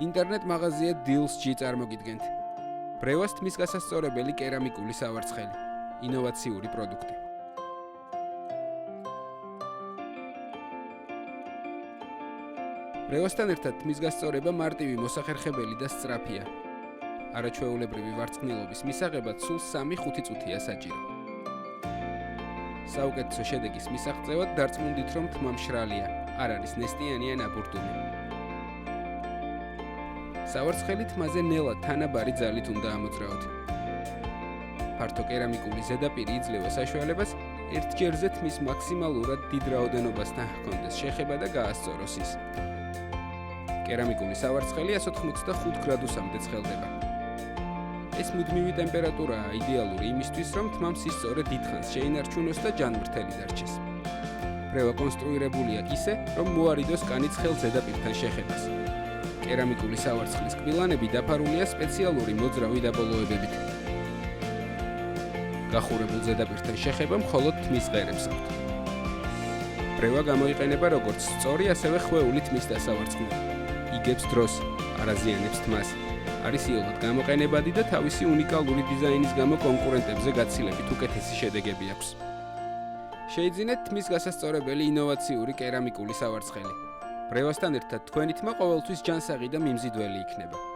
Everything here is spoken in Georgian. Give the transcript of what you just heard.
ინტერნეტ მაღაზია Deals.G წარმოგიდგენთ. ბრევას თმის გასასწორებელი კერამიკული სავარცხელი, ინოვაციური პროდუქტი. ბრევასთან ერთად თმის გასწორება მარტივი, მოსახერხებელი და სწრაფია. არაჩვეულებრივი ვარცხნილობის მისაღებად სულ 3-5 წუთია საჭირო. საუკეთესო შედეგის მისაღწევად დარწმუნდით, რომ თმა მშრალია, არ არის ნესტიანი ან აბურდული. სავარცხელი თმაზე ნელა თანაბარი ძალით უნდა ამოძრავოთ. ფართო კერამიკული ზედაპირი იძლევა საშუალებას ერთჯერზე თმის მაქსიმალურად დიდ რაოდენობასთან ჰქონდეს შეხება და გაასწოროს ის. კერამიკული სავარცხელი 185 გრადუსამდე ცხელდება. ეს მუდმივი ტემპერატურაა იდეალური იმისთვის, რომ თმამ სისწორე დიდხანს შეინარჩუნოს და ჯანმრთელი დარჩეს. ბრევა კონსტრუირებულია ისე, რომ მოარიდოს კანი ცხელ ზედაპირთან შეხებას. კერამიკული სავარცხლის კბილანები დაფარულია სპეციალური მოძრავი დაბოლოებებით. გახურებულ ზედაპირთან შეხება მხოლოდ თმის ღერებს აქვთ. ბრევა გამოიყენება როგორც სწორი, ასევე ხვეული თმის დასავარცხნელი. იგებს დროს, არ აზიანებს თმას. არის იოლად გამოყენებადი და თავისი უნიკალური დიზაინის გამო კონკურენტებზე გაცილებით უკეთესი შედეგები აქვს. შეიძინეთ თმის გასასწორებელი ინოვაციური კერამიკული სავარცხელი. ბრევასთან ერთად თქვენი თმა ყოველთვის ჯანსაღი და მიმზიდველი იქნება.